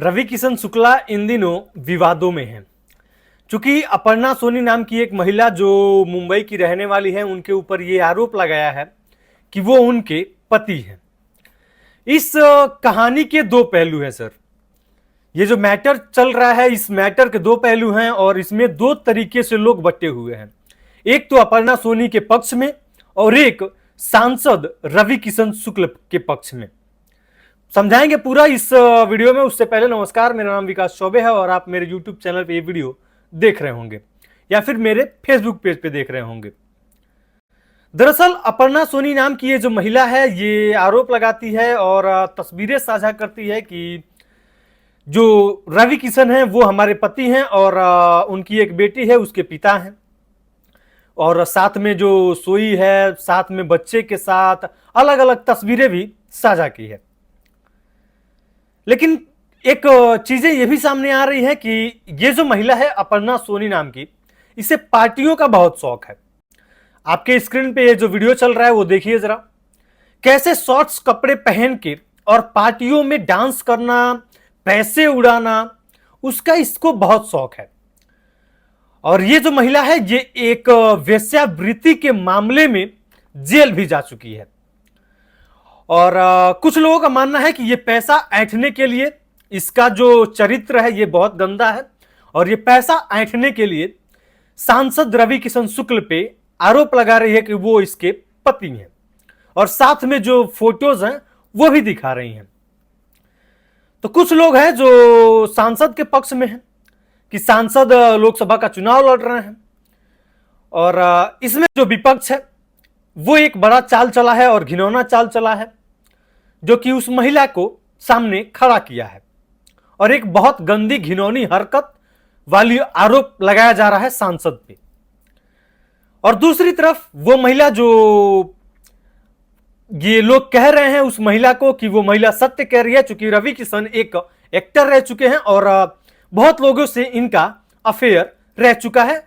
रवि किशन शुक्ला इन दिनों विवादों में हैं। चूंकि अपर्णा सोनी नाम की एक महिला जो मुंबई की रहने वाली है, उनके ऊपर ये आरोप लगाया है कि वो उनके पति हैं। इस कहानी के दो पहलू हैं सर। ये जो मैटर चल रहा है, इस मैटर के दो पहलू हैं और इसमें दो तरीके से लोग बटे हुए हैं। एक तो अपर्णा सोनी के पक्ष में और एक सांसद रवि किशन शुक्ल के पक्ष में। समझाएंगे पूरा इस वीडियो में। उससे पहले नमस्कार, मेरा नाम विकास चौबे है और आप मेरे यूट्यूब चैनल पे ये वीडियो देख रहे होंगे या फिर मेरे फेसबुक पेज पे देख रहे होंगे। दरअसल अपर्णा सोनी नाम की ये जो महिला है, ये आरोप लगाती है और तस्वीरें साझा करती है कि जो रवि किशन है वो हमारे पति हैं और उनकी एक बेटी है, उसके पिता हैं, और साथ में जो सोई है, साथ में बच्चे के साथ अलग अलग तस्वीरें भी साझा की है। लेकिन एक चीजें ये भी सामने आ रही है कि ये जो महिला है अपर्णा सोनी नाम की, इसे पार्टियों का बहुत शौक है। आपके स्क्रीन पे ये जो वीडियो चल रहा है वो देखिए जरा, कैसे शॉर्ट्स कपड़े पहन के और पार्टियों में डांस करना, पैसे उड़ाना, उसका इसको बहुत शौक है। और ये जो महिला है ये एक वेश्यावृत्ति के मामले में जेल भी जा चुकी है। और कुछ लोगों का मानना है कि ये पैसा ऐंठने के लिए, इसका जो चरित्र है ये बहुत गंदा है और ये पैसा ऐंठने के लिए सांसद रवि किशन शुक्ल पे आरोप लगा रही है कि वो इसके पति हैं, और साथ में जो फोटोज हैं वो भी दिखा रही हैं। तो कुछ लोग हैं जो सांसद के पक्ष में हैं कि सांसद लोकसभा का चुनाव लड़ रहे हैं, और इसमें जो विपक्ष है वो एक बड़ा चाल चला है और घिनौना चाल चला है, जो कि उस महिला को सामने खड़ा किया है और एक बहुत गंदी घिनौनी हरकत वाली आरोप लगाया जा रहा है सांसद पे। और दूसरी तरफ वो महिला, जो ये लोग कह रहे हैं उस महिला को कि वो महिला सत्य कह रही है, चूंकि रवि किशन एक एक्टर रह चुके हैं और बहुत लोगों से इनका अफेयर रह चुका है।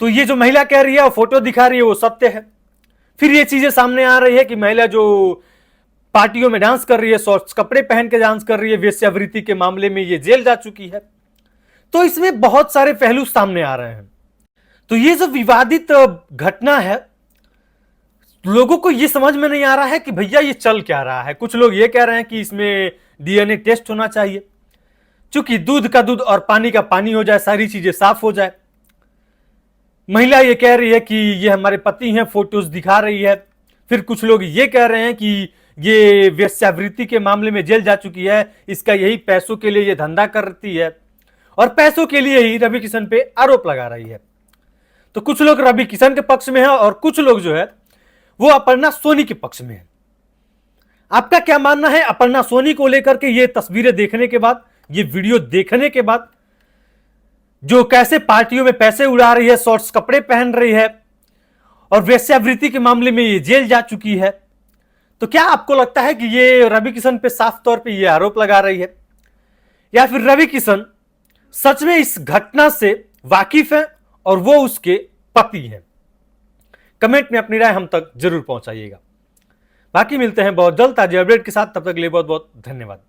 तो ये जो महिला कह रही है और फोटो दिखा रही है वो सत्य है। फिर ये चीजें सामने आ रही है कि महिला जो पार्टियों में डांस कर रही है, शॉर्ट्स कपड़े पहन के डांस कर रही है, वेश्यावृत्ति के मामले में ये जेल जा चुकी है। तो इसमें बहुत सारे पहलू सामने आ रहे हैं। तो ये जो विवादित घटना है, लोगों को ये समझ में नहीं आ रहा है कि भैया ये चल क्या रहा है। कुछ लोग ये कह रहे हैं कि इसमें डीएनए टेस्ट होना चाहिए, क्योंकि दूध का दूध और पानी का पानी हो जाए, सारी चीजें साफ हो जाए। महिला ये कह रही है कि ये हमारे पति हैं, फोटोज दिखा रही है। फिर कुछ लोग ये कह रहे हैं कि ये वेश्यावृत्ति के मामले में जेल जा चुकी है, इसका यही पैसों के लिए ये धंधा करती है और पैसों के लिए ही रवि किशन पे आरोप लगा रही है। तो कुछ लोग रवि किशन के पक्ष में है और कुछ लोग जो है वो अपर्णा सोनी के पक्ष में है। आपका क्या मानना है अपर्णा सोनी को लेकर के? ये तस्वीरें देखने के बाद, ये वीडियो देखने के बाद, जो कैसे पार्टियों में पैसे उड़ा रही है, शॉर्ट्स कपड़े पहन रही है और वेश्यावृत्ति के मामले में ये जेल जा चुकी है, तो क्या आपको लगता है कि ये रवि किशन पे साफ तौर पे ये आरोप लगा रही है, या फिर रवि किशन सच में इस घटना से वाकिफ है और वो उसके पति हैं? कमेंट में अपनी राय हम तक जरूर पहुंचाइएगा। बाकी मिलते हैं बहुत जल्द ताजे अपडेट के साथ। तब तक के लिए बहुत बहुत धन्यवाद।